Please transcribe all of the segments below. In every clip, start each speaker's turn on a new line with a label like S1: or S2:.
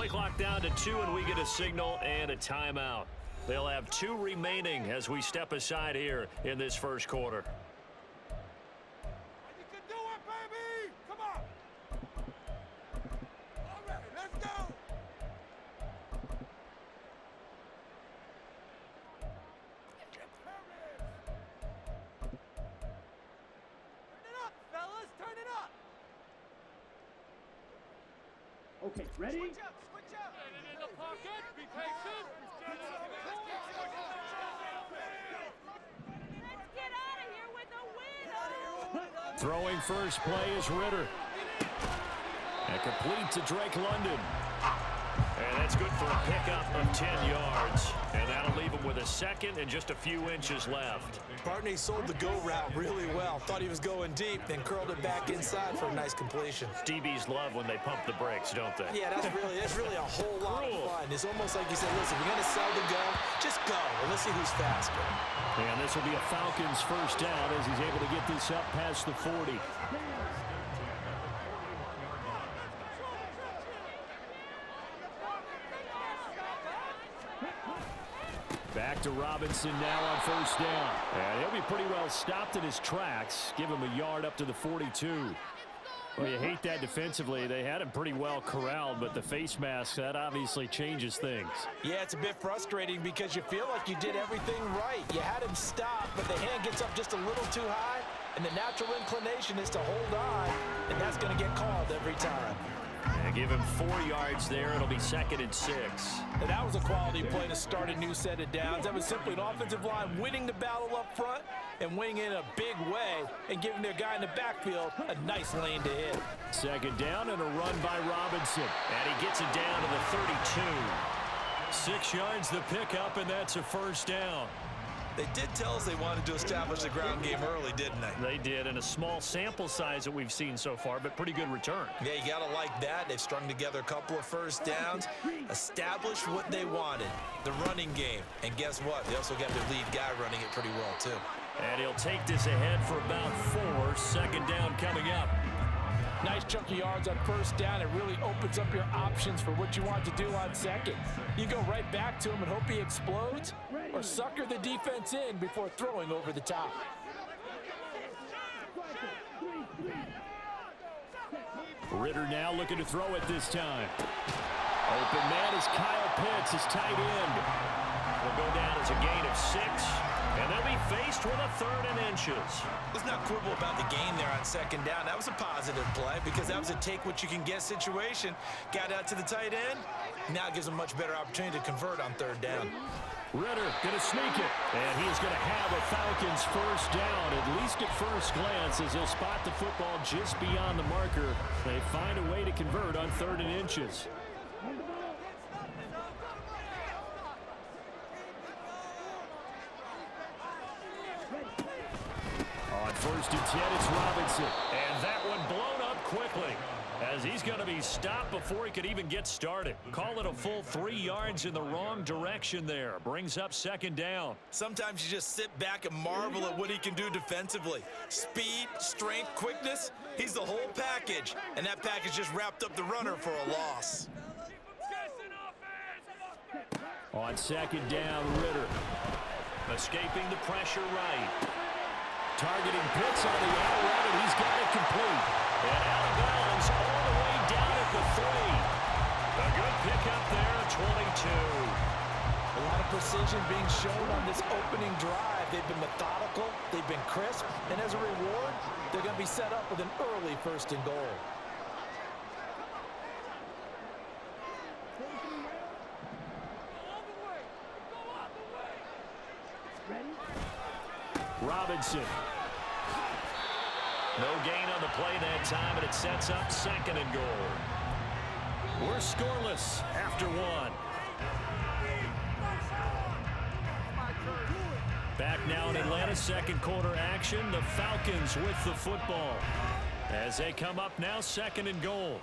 S1: Play clock down to 2, and we get a signal and a timeout. They'll have 2 remaining as we step aside here in this first quarter.
S2: You can do it, baby! Come on! All right, let's go! Turn it up, fellas! Turn it up!
S3: Okay, ready?
S2: Switch up! Switch up!
S4: In the pocket, be patient.
S2: Let's
S5: get out of here with a win!
S1: Throwing first play is Ritter. And complete to Drake London. And that's good for a pickup of 10 yards. And that'll leave him with a second and just a few inches left.
S6: Barney sold the go route really well. Thought he was going deep, then curled it back inside for a nice completion.
S1: DBs love when they pump the brakes, don't they?
S6: Yeah, that's really a whole lot of fun. It's almost like you said, listen, if you're going to sell the go, just go, and let's see who's faster.
S1: And this will be a Falcons first down as he's able to get this up past the 40. Back to Robinson now on first down. And he'll be pretty well stopped in his tracks. Give him a yard up to the 42. Well, you hate that defensively. They had him pretty well corralled, but the face mask, that obviously changes things.
S6: Yeah, it's a bit frustrating because you feel like you did everything right. You had him stop, but the hand gets up just a little too high, and the natural inclination is to hold on, and that's going to get called every time.
S1: And give him 4 yards there. It'll be 2nd and 6.
S6: And that was a quality play to start a new set of downs. That was simply an offensive line winning the battle up front and winning in a big way and giving their guy in the backfield a nice lane to hit.
S1: 2nd down and a run by Robinson. And he gets it down to the 32. 6 yards the pickup, and that's a first down.
S6: They did tell us they wanted to establish the ground game early, didn't they?
S1: They did, and a small sample size that we've seen so far, but pretty good return.
S6: Yeah, you got to like that. They've strung together a couple of first downs, established what they wanted, the running game. And guess what? They also got their lead guy running it pretty well, too.
S1: And he'll take this ahead for about 4. 2nd down coming up.
S6: Nice chunk of yards on first down. It really opens up your options for what you want to do on second. You go right back to him and hope he explodes, or sucker the defense in before throwing over the top.
S1: Ritter now looking to throw it this time. Open man is Kyle Pitts, his tight end. Will go down as a gain of 6. And they'll be faced with a 3rd and inches.
S6: Let's not quibble about the gain there on 2nd down. That was a positive play because that was a take-what-you-can-get situation. Got out to the tight end. Now it gives them a much better opportunity to convert on 3rd down.
S1: Ritter going to sneak it. And he's going to have a Falcons first down, at least at first glance, as he'll spot the football just beyond the marker. They find a way to convert on 3rd and inches. On 1st and 10, it's Robinson. And that one blown up quickly as he's going to be stopped before he could even get started. Call it a full 3 yards in the wrong direction there. Brings up 2nd down.
S6: Sometimes you just sit back and marvel at what he can do defensively. Speed, strength, quickness, he's the whole package. And that package just wrapped up the runner for a loss.
S1: On 2nd down, Ritter. Escaping the pressure right. Targeting Pitts on the out route, and he's got it complete. And out of bounds all the way down at the 3. A good pickup there, 22.
S6: A lot of precision being shown on this opening drive. They've been methodical, they've been crisp, and as a reward, they're going to be set up with an early 1st and goal.
S1: Robinson. No gain on the play that time, and it sets up 2nd and goal. We're scoreless after 1. Back now in Atlanta, 2nd quarter action. The Falcons with the football as they come up now 2nd and goal.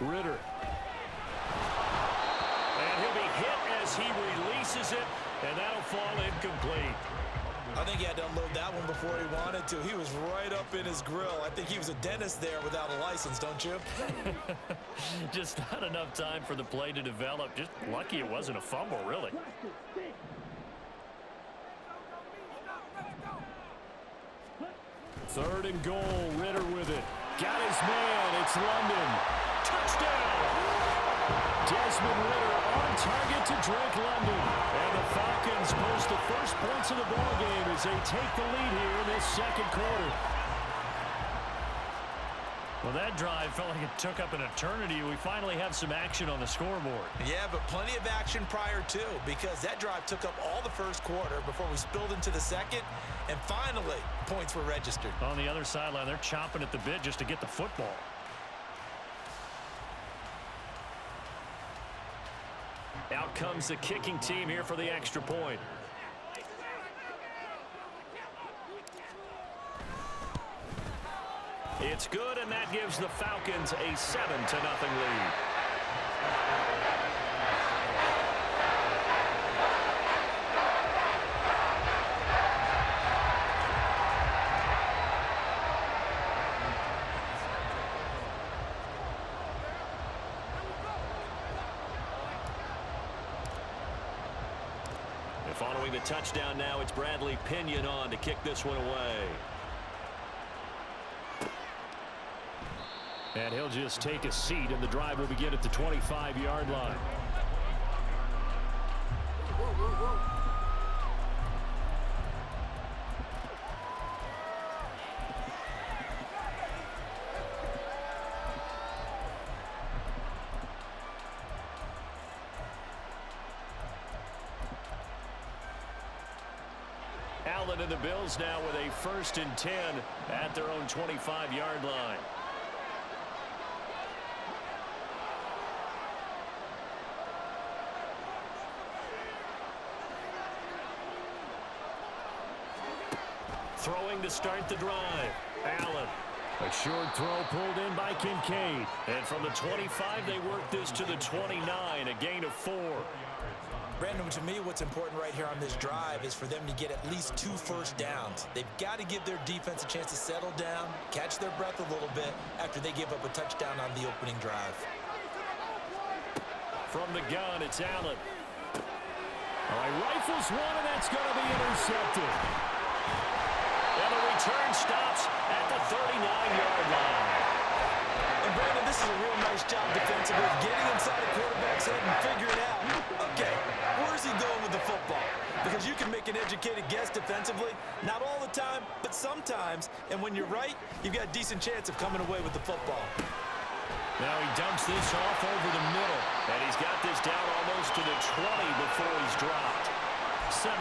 S1: Ritter. as he releases it, and that'll fall incomplete.
S6: I think he had to unload that one before he wanted to. He was right up in his grill. I think he was a dentist there without a license, don't you?
S1: Just not enough time for the play to develop. Just lucky it wasn't a fumble, really. Third and goal, Ritter with it. Got his man, it's London. Touchdown! Desmond Ritter on target to Drake London. And the Falcons post the first points of the ballgame as they take the lead here in this second quarter. Well, that drive felt like it took up an eternity. We finally have some action on the scoreboard.
S6: Yeah, but plenty of action prior to, because that drive took up all the first quarter before we spilled into the second, and finally, points were registered.
S1: On the other sideline, they're chomping at the bit just to get the football. Out comes the kicking team here for the extra point. It's good, and that gives the Falcons a 7-0 lead. And following the touchdown now, it's Bradley Pinion on to kick this one away. And he'll just take a seat, and the drive will begin at the 25-yard line. Allen and the Bills now with a 1st and 10 at their own 25-yard line. Throwing to start the drive. Allen. A short throw pulled in by Kincaid. And from the 25, they work this to the 29, a gain of 4.
S6: Brandon, to me, what's important right here on this drive is for them to get at least 2 first downs. They've got to give their defense a chance to settle down, catch their breath a little bit after they give up a touchdown on the opening drive.
S1: From the gun, it's Allen. All right, rifles one, and that's going to be intercepted. And the return stops at the 39-yard line.
S6: And Brandon, this is a real nice job defensively, getting inside the quarterback's head and figuring out, okay, where's he going with the football? Because you can make an educated guess defensively, not all the time, but sometimes. And when you're right, you've got a decent chance of coming away with the football.
S1: Now he dumps this off over the middle, and he's got this down almost to the 20 before he's dropped. 17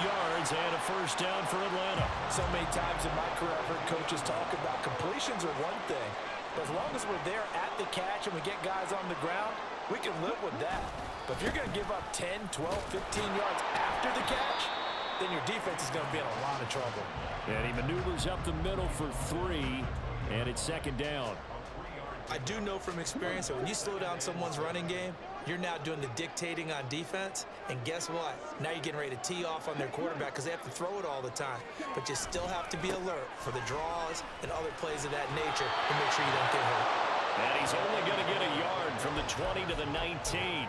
S1: yards and a first down for Atlanta.
S6: So many times in my career, I've heard coaches talk about completions are one thing, but as long as we're there at the catch and we get guys on the ground, we can live with that. But if you're going to give up 10, 12, 15 yards after the catch, then your defense is going to be in a lot of trouble.
S1: And he maneuvers up the middle for 3, and it's 2nd down.
S6: I do know from experience that when you slow down someone's running game, you're now doing the dictating on defense. And guess what? Now you're getting ready to tee off on their quarterback because they have to throw it all the time. But you still have to be alert for the draws and other plays of that nature to make sure you don't get hurt.
S1: And he's only going to get a yard from the 20 to the 19.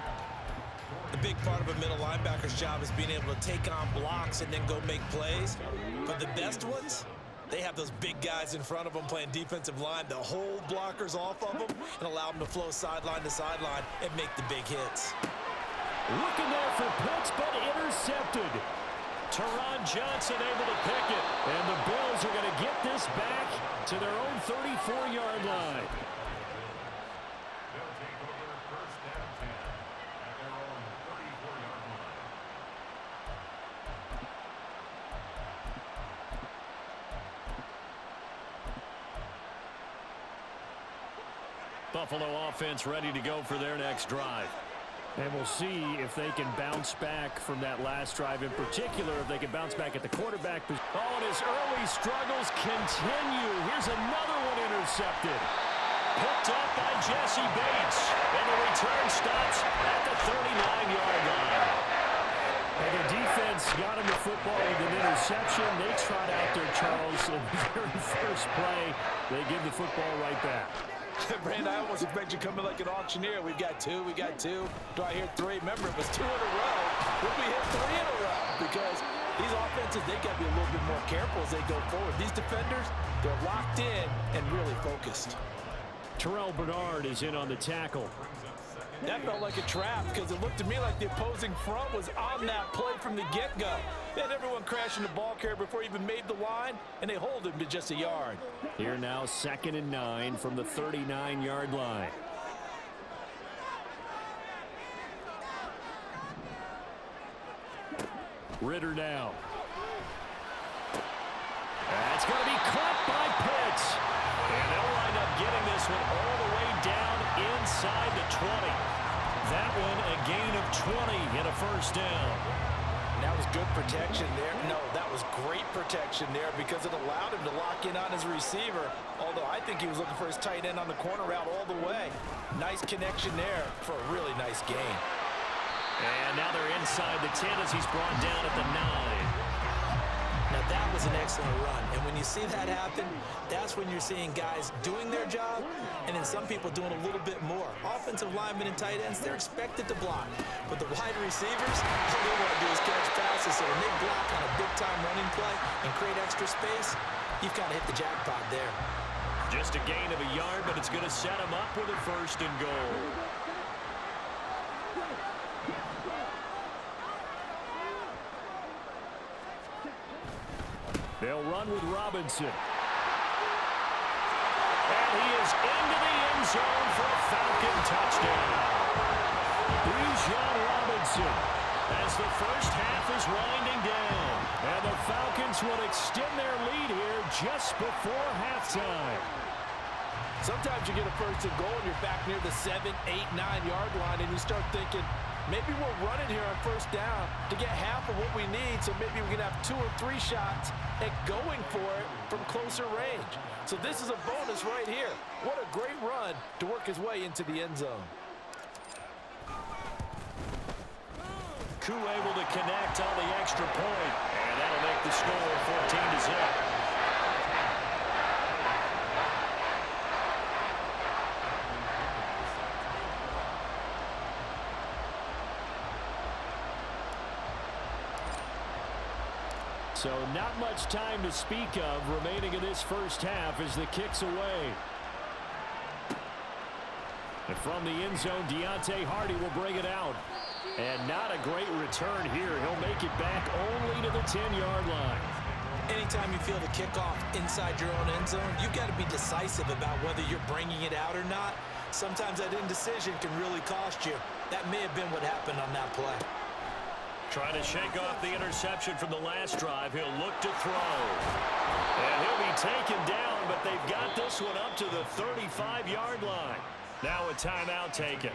S6: The big part of a middle linebacker's job is being able to take on blocks and then go make plays. But the best ones, they have those big guys in front of them playing defensive line to hold blockers off of them and allow them to flow sideline to sideline and make the big hits.
S1: Looking there for Pitts, but intercepted. Teron Johnson able to pick it. And the Bills are going to get this back to their own 34-yard line. Buffalo offense ready to go for their next drive. And we'll see if they can bounce back from that last drive, in particular, if they can bounce back at the quarterback. Oh, and his early struggles continue. Here's another one intercepted. Picked up by Jesse Bates. And the return stops at the 39-yard line. And the defense got him the football with an interception. They trot out there, Charles, in the very first play. They give the football right back.
S6: Brand, I almost expect you coming like an auctioneer. We've got two. Do I hear three? Remember, it was 2 in a row. Will we hit 3 in a row? Because these offenses, they got to be a little bit more careful as they go forward. These defenders, they're locked in and really focused.
S1: Terrell Bernard is in on the tackle.
S6: That felt like a trap because it looked to me like the opposing front was on that play from the get-go. They had everyone crashing the ball carrier before he even made the line, and they hold him to just a yard.
S1: Here now, 2nd and 9 from the 39-yard line. Ritter now. That's going to be caught by Pitts. And they'll wind up getting this one all the way down inside the 20. That one a gain of 20 and a first down.
S6: That was good protection there. No, that was great protection there because it allowed him to lock in on his receiver. Although I think he was looking for his tight end on the corner route all the way. Nice connection there for a really nice gain.
S1: And now they're inside the 10 as he's brought down at the 9.
S7: Now that was an excellent run, and when you see that happen, that's when you're seeing guys doing their job and then some people doing a little bit more. Offensive linemen and tight ends, they're expected to block, but the wide receivers, all they want to do is catch passes. So when they block on a big-time running play and create extra space, you've kind of hit the jackpot there.
S1: Just a gain of a yard, but it's going to set him up with a 1st and goal. They'll run with Robinson. And he is into the end zone for a Falcon touchdown. Bijan Robinson as the first half is winding down. And the Falcons will extend their lead here just before halftime.
S6: Sometimes you get a 1st and goal and you're back near the 7, 8, 9-yard line and you start thinking, maybe we're running here on 1st down to get half of what we need, so maybe we can have 2 or 3 shots at going for it from closer range. So this is a bonus right here. What a great run to work his way into the end zone.
S1: Koo able to connect on the extra point, and that'll make the score 14-0. So not much time to speak of remaining in this first half as the kick's away. And from the end zone, Deontay Hardy will bring it out. And not a great return here. He'll make it back only to the 10-yard line.
S7: Anytime you feel the kickoff inside your own end zone, you've got to be decisive about whether you're bringing it out or not. Sometimes that indecision can really cost you. That may have been what happened on that play.
S1: Trying to shake off the interception from the last drive. He'll look to throw. And he'll be taken down, but they've got this one up to the 35-yard line. Now a timeout taken.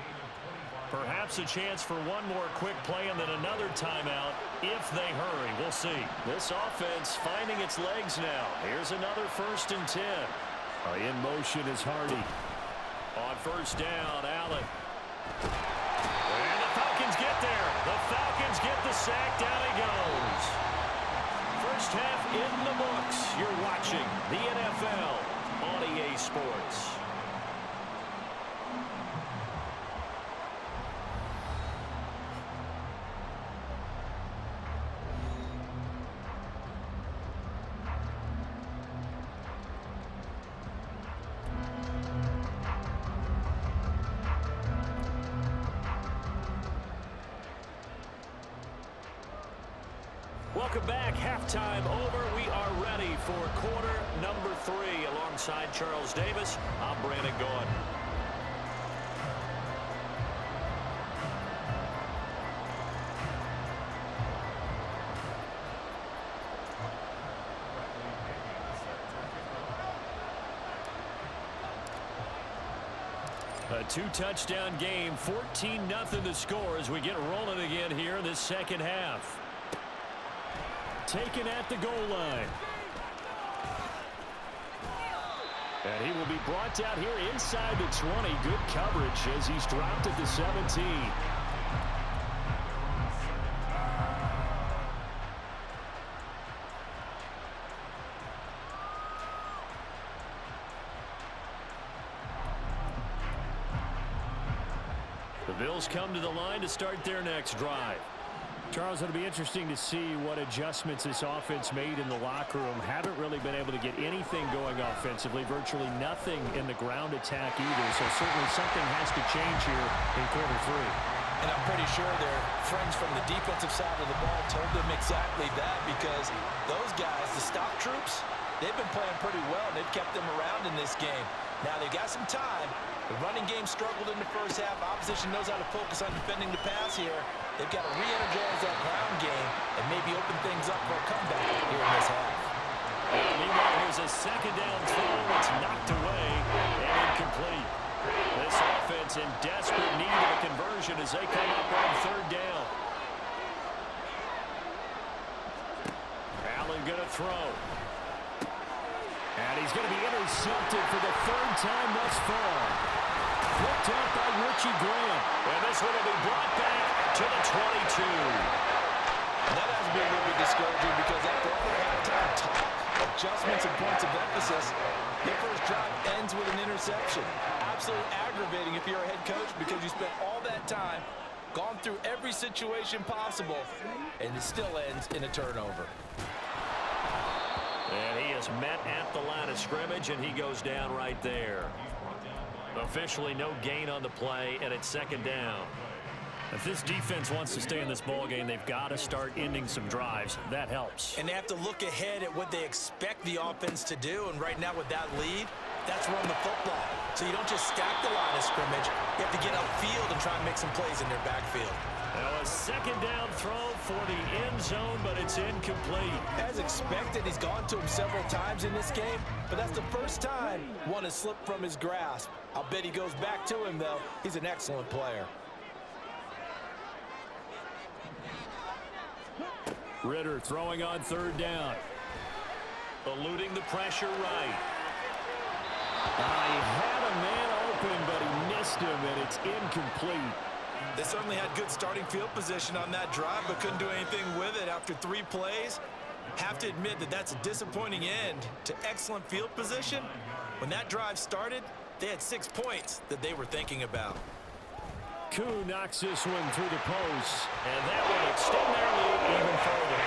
S1: Perhaps a chance for one more quick play and then another timeout if they hurry. We'll see. This offense finding its legs now. Here's another 1st and 10. In motion is Hardy. On 1st down, Allen. And the Falcons get there. The Falcons get the sack. Down he goes. First half in the books. You're watching the NFL on EA Sports. Welcome back. Halftime over. We are ready for quarter number 3. Alongside Charles Davis, I'm Brandon Gaudin. A 2-touchdown game, 14-0 the score as we get rolling again here in this second half. Taken at the goal line. And he will be brought down here inside the 20. Good coverage as he's dropped at the 17. The Bills come to the line to start their next drive.
S8: Charles, it'll be interesting to see what adjustments this offense made in the locker room. Haven't really been able to get anything going offensively, virtually nothing in the ground attack either. So certainly something has to change here in quarter three.
S7: And I'm pretty sure their friends from the defensive side of the ball told them exactly that, because those guys, the stop troops, they've been playing pretty well, and they've kept them around in this game. Now they've got some time. The running game struggled in the first half. Opposition knows how to focus on defending the pass here. They've got to re-energize that ground game and maybe open things up for a comeback here in this half.
S1: Meanwhile, here's a second down throw. It's knocked away and incomplete. This offense in desperate need of a conversion as they come up on third down. Allen going to throw. And he's going to be intercepted for the third time thus far. Picked up by Richie Grant. And this one will be brought back to the 22.
S7: That has been a little bit discouraging, because after all the halftime talk, adjustments and points of emphasis, their first drive ends with an interception. Absolutely aggravating if you're a head coach, because you spent all that time, gone through every situation possible, and it still ends in a turnover.
S1: And he is met at the line of scrimmage, and he goes down right there. Officially no gain on the play, and it's second down.
S8: If this defense wants to stay in this ballgame, they've got to start ending some drives. That helps.
S7: And they have to look ahead at what they expect the offense to do, and right now with that lead, that's run the football. So you don't just stack the line of scrimmage. You have to get upfield and try and make some plays in their backfield.
S1: Now a second down throw for the end zone, but it's incomplete.
S7: As expected, he's gone to him several times in this game, but that's the first time one has slipped from his grasp. I'll bet he goes back to him, though. He's an excellent player.
S1: Ritter throwing on third down. Eluding the pressure right. He had a man open, but he missed him, and it's incomplete.
S7: They certainly had good starting field position on that drive, but couldn't do anything with it after 3 plays. Have to admit that that's a disappointing end to excellent field position. When that drive started, they had 6 points that they were thinking about.
S8: Koo knocks this one through the post.
S1: And that will extend their lead even further.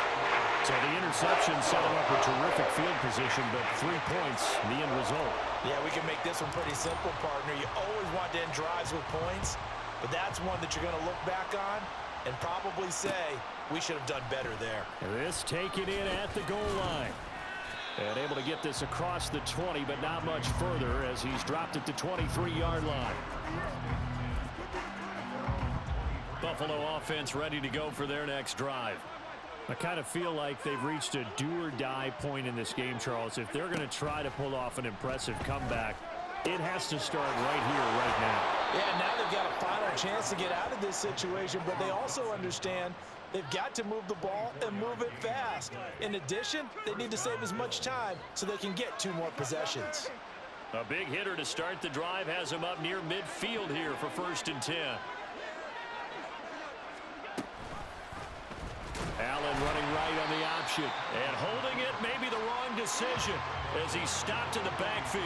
S8: So the interception set them up a terrific field position, but 3 points, the end result.
S7: Yeah, we can make this one pretty simple, partner. You always want to end drives with points, but that's one that you're going to look back on and probably say, we should have done better there.
S8: This taken in at the goal line. And able to get this across the 20, but not much further as he's dropped at the 23-yard line.
S1: Buffalo offense ready to go for their next drive.
S8: I kind of feel like they've reached a do-or-die point in this game, Charles. If they're going to try to pull off an impressive comeback, it has to start right here, right now.
S7: Yeah, now they've got a final chance to get out of this situation, but they also understand they've got to move the ball and move it fast. In addition, they need to save as much time so they can get 2 more possessions.
S1: A big hitter to start the drive has him up near midfield here for 1st and 10. Allen running right on the option. And holding it may be the wrong decision as he's stopped in the backfield.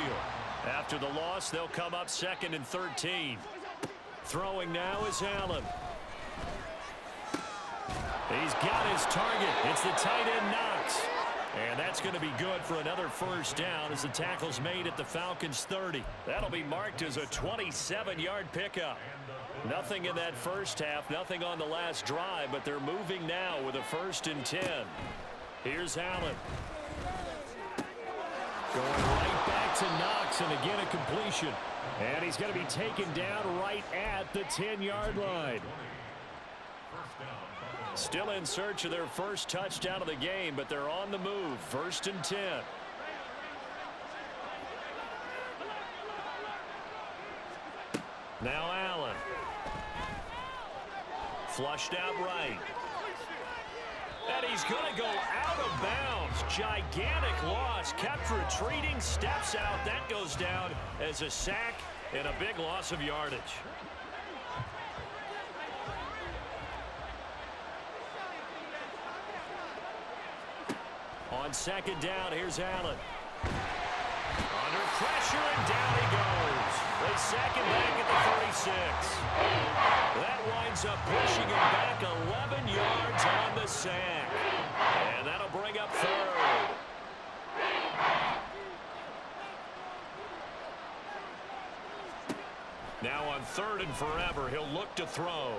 S1: After the loss, they'll come up 2nd and 13. Throwing now is Allen. He's got his target. It's the tight end Knox. And that's going to be good for another 1st down as the tackle's made at the Falcons' 30. That'll be marked as a 27-yard pickup. Nothing in that first half, nothing on the last drive, but they're moving now with a 1st and 10. Here's Allen.
S8: Going right back to Knox, and again a completion. And he's going to be taken down right at the 10-yard line.
S1: Still in search of their first touchdown of the game, but they're on the move. 1st and 10. Now Allen. Flushed out right. And he's going to go out of bounds. Gigantic loss. Kept retreating. Steps out. That goes down as a sack and a big loss of yardage. On 2nd down, here's Allen. Under pressure, and down he goes. They sack him back at the 36. that winds up pushing him back 11 yards on the sack. And that'll bring up third. Now on third and forever, he'll look to throw.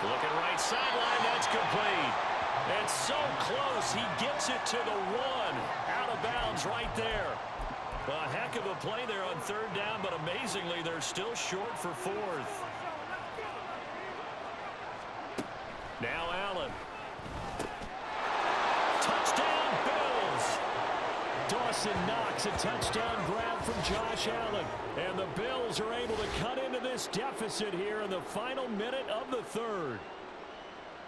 S1: Looking right sideline, that's complete. And so close, he gets it to the one. Out of bounds right there. A heck of a play there on third down, but amazingly, they're still short for fourth. Now Allen. Touchdown, Bills. Dawson Knox, a touchdown grab from Josh Allen. And the Bills are able to cut into this deficit here in the final minute of the third.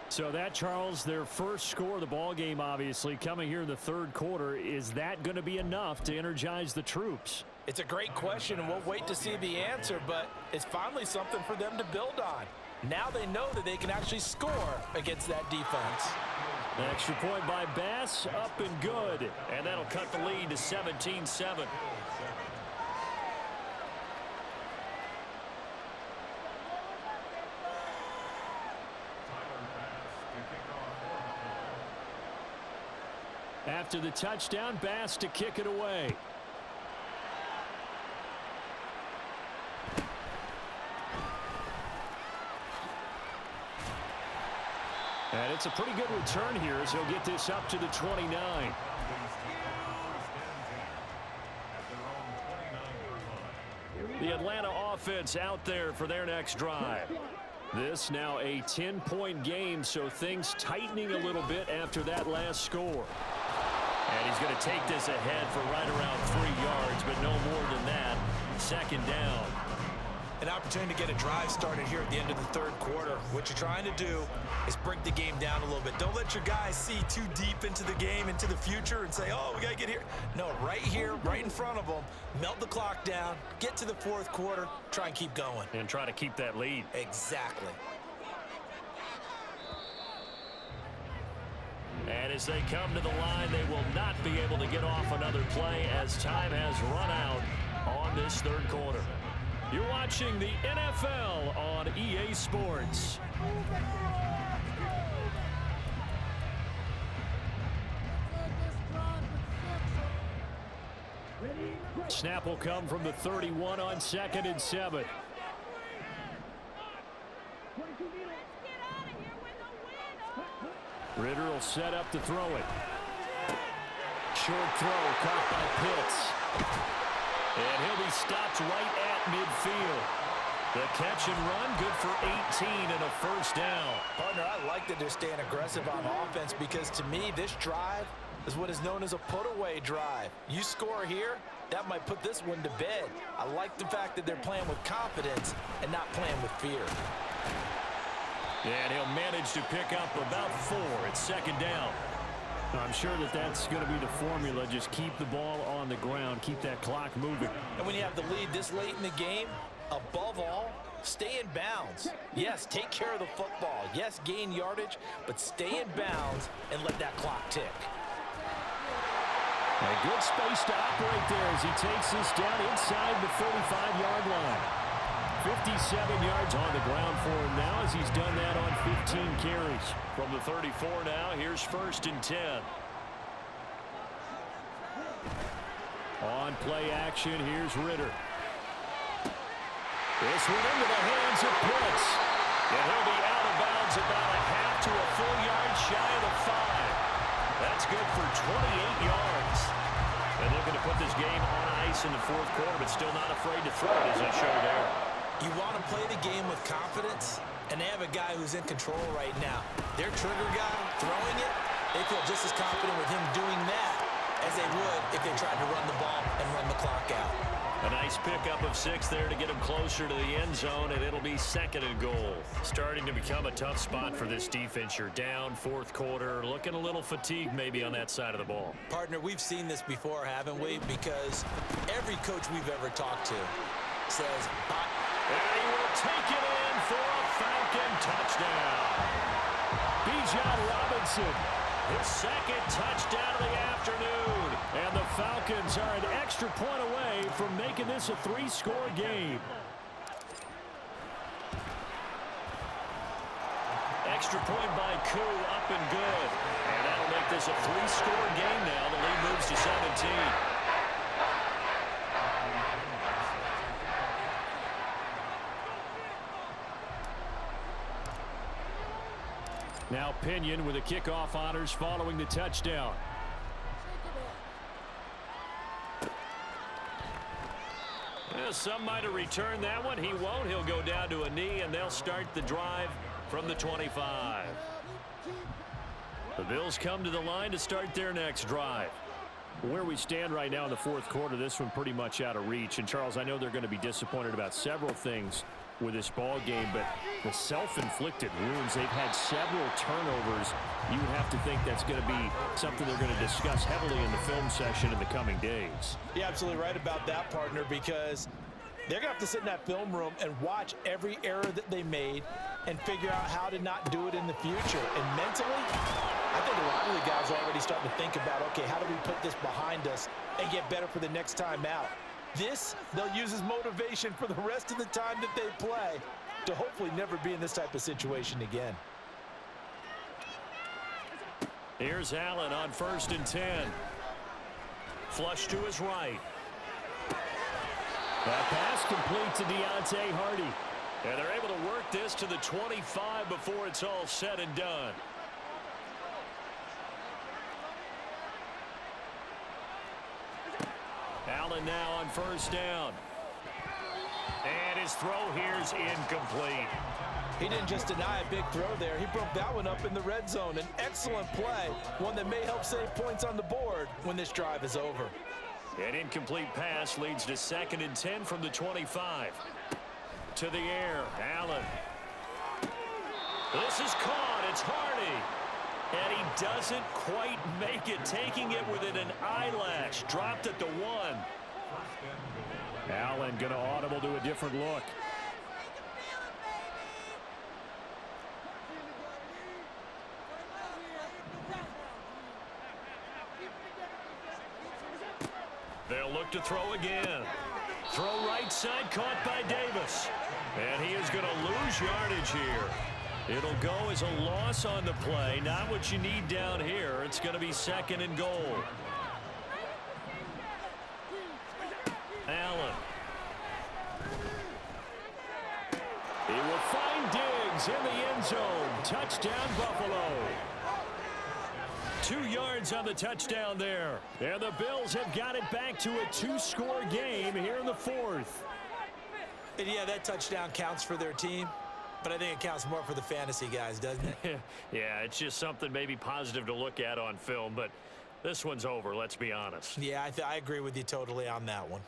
S1: So that, Charles, their first score of the ball game, obviously, coming here in the third quarter. Is that going to be enough to energize the troops?
S6: It's a great question, and we'll wait to see the answer, but it's finally something for them to build on. Now they know that they can actually score against that defense.
S8: An extra point by Bass, up and good. And that'll cut the lead to 17-7. After the touchdown, Bass to kick it away. And it's a pretty good return here as he'll get this up to the 29. The Atlanta offense out there for their next drive. This now a 10-point game, so things tightening a little bit after that last score. And he's going to take this ahead for right around 3 yards, but no more than that. Second down.
S7: An opportunity to get a drive started here at the end of the third quarter. What you're trying to do is break the game down a little bit. Don't let your guys see too deep into the game, into the future, and say, oh, we got to get here. No, right here, right in front of them, melt the clock down, get to the fourth quarter, try and keep going.
S8: And try to keep that lead.
S7: Exactly.
S1: And as they come to the line, they will not be able to get off another play as time has run out on this third quarter. You're watching the NFL on EA Sports. Snap will come from the 31 on 2nd and 7. Ritter will set up to throw it. Short throw caught by Pitts. And he'll be stopped right at midfield. The catch and run, good for 18 and a first down.
S6: Partner, I like that they're staying aggressive on offense because to me, this drive is what is known as a put-away drive. You score here, that might put this one to bed. I like the fact that they're playing with confidence and not playing with fear.
S1: And he'll manage to pick up about 4 at second down.
S8: I'm sure that that's going to be the formula. Just keep the ball on the ground. Keep that clock moving.
S6: And when you have the lead this late in the game, above all, stay in bounds. Yes, take care of the football. Yes, gain yardage, but stay in bounds and let that clock tick.
S8: A good space to operate there as he takes this down inside the 45-yard line. 57 yards on the ground for him now as he's done that on 15 carries.
S1: From the 34 now, here's 1st and 10.
S8: On play action, here's Ritter. This one into the hands of Pitts.
S1: And he'll be out of bounds about a half to a full yard shy of the 5. That's good for 28 yards. And looking to put this game on ice in the fourth quarter, but still not afraid to throw it as they show there.
S7: You want to play the game with confidence, and they have a guy who's in control right now. Their trigger guy throwing it, they feel just as confident with him doing that as they would if they tried to run the ball and run the clock out.
S1: A nice pickup of 6 there to get him closer to the end zone, and it'll be 2nd and goal. Starting to become a tough spot for this defense. You're down fourth quarter, looking a little fatigued maybe on that side of the ball.
S7: Partner, we've seen this before, haven't we? Because every coach we've ever talked to says,
S1: and he will take it in for a Falcon touchdown. Bijan Robinson, his 2nd touchdown of the afternoon.
S8: And the Falcons are an extra point away from making this a 3-score game.
S1: extra point by Koo, up and good. And that'll make this a 3-score game now. The lead moves to 17.
S8: Now Pinion with the kickoff honors following the touchdown.
S1: Well, some might have returned that one. He won't. He'll go down to a knee, and they'll start the drive from the 25. The Bills come to the line to start their next drive.
S8: Where we stand right now in the fourth quarter, this one pretty much out of reach. And, Charles, I know they're going to be disappointed about several things with this ball game, but the self-inflicted wounds, they've had several turnovers. You have to think that's going to be something they're going to discuss heavily in the film session in the coming days.
S6: You're absolutely right about that, partner, because they're going to have to sit in that film room and watch every error that they made and figure out how to not do it in the future. And mentally, I think a lot of the guys are already starting to think about, okay, how do we put this behind us and get better for the next time out? This, they'll use as motivation for the rest of the time that they play to hopefully never be in this type of situation again.
S1: Here's Allen on 1st and 10. Flush to his right.
S8: That pass complete to Deontay Hardy.
S1: And they're able to work this to the 25 before it's all said and done. Allen now on 1st down. And his throw here's incomplete.
S6: He didn't just deny a big throw there. He broke that one up in the red zone. An excellent play, one that may help save points on the board when this drive is over.
S1: An incomplete pass leads to 2nd and 10 from the 25. To the air, Allen. This is caught. It's Hardy. And he doesn't quite make it, taking it within an eyelash. Dropped at the 1.
S8: Allen going to audible to a different look.
S1: They'll look to throw again. Throw right side, caught by Davis. And he is going to lose yardage here. It'll go as a loss on the play. Not what you need down here. It's going to be 2nd and goal. Allen. He will find Diggs in the end zone. Touchdown, Buffalo. 2 yards on the touchdown there. And the Bills have got it back to a 2-score game here in the 4th.
S7: And yeah, that touchdown counts for their team, but I think it counts more for the fantasy guys, doesn't it?
S1: Yeah, it's just something maybe positive to look at on film, but this one's over, let's be honest.
S7: Yeah, I agree with you totally on that one.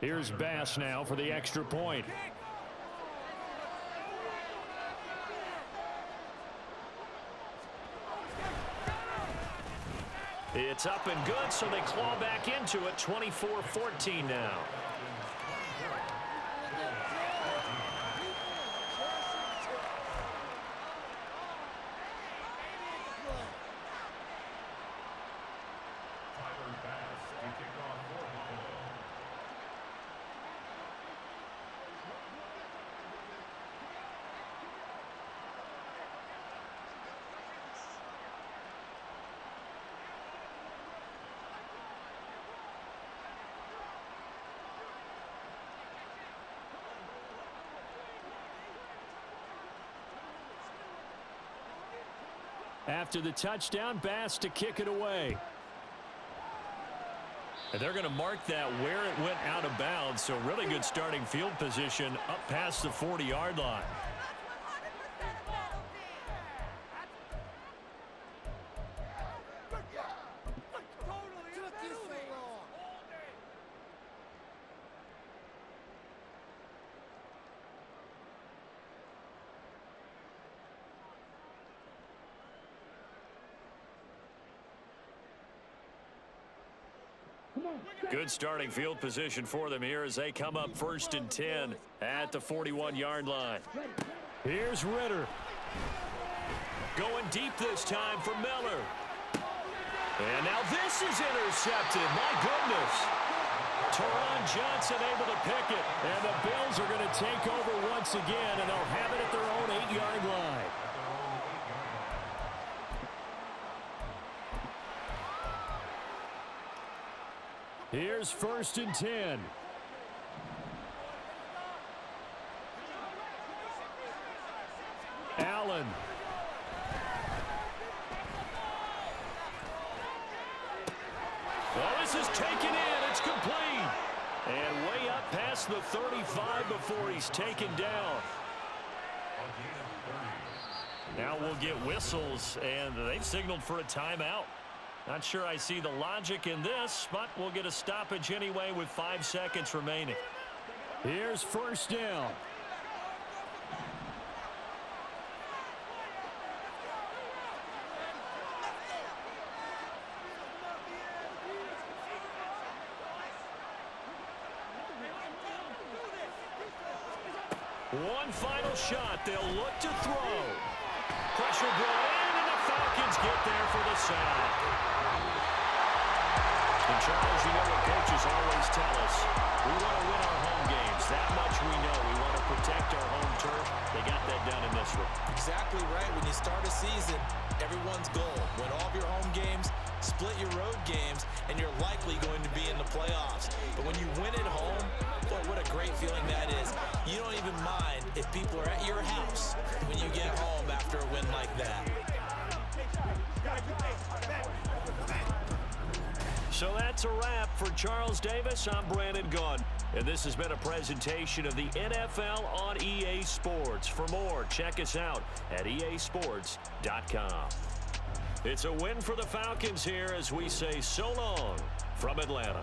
S8: Here's Bass now for the extra point.
S1: It's up and good, so they claw back into it. 24-14 now.
S8: After the touchdown, Bass to kick it away.
S1: And they're going to mark that where it went out of bounds, so really good starting field position up past the 40-yard line. Good starting field position for them here as they come up 1st and 10 at the 41-yard line.
S8: Here's Ritter.
S1: Going deep this time for Miller. And now this is intercepted. My goodness. Teron Johnson able to pick it.
S8: And the Bills are going to take over once again, and they'll have it at their own 8-yard line. Here's 1st and 10. Allen.
S1: Well, this is taken in. It's complete. And way up past the 35 before he's taken down. Now we'll get whistles, and they've signaled for a timeout. Not sure I see the logic in this, but we'll get a stoppage anyway with 5 seconds remaining.
S8: Here's 1st down.
S1: One final shot. They'll look to throw. Pressure brought in, and the Falcons get there for the sack. And Charles, you know what coaches always tell us. We want to win our home games. That much we know. We want to protect our home turf. They got that done in this one.
S7: Exactly right. When you start a season, everyone's goal, win all of your home games, split your road games, and you're likely going to be in the playoffs. But when you win at home, boy, what a great feeling that is. You don't even mind if people are at your house when you get home after a win like that.
S1: So that's a wrap for Charles Davis. I'm Brandon Gunn. And this has been a presentation of the NFL on EA Sports. For more, check us out at easports.com. It's a win for the Falcons here as we say so long from Atlanta.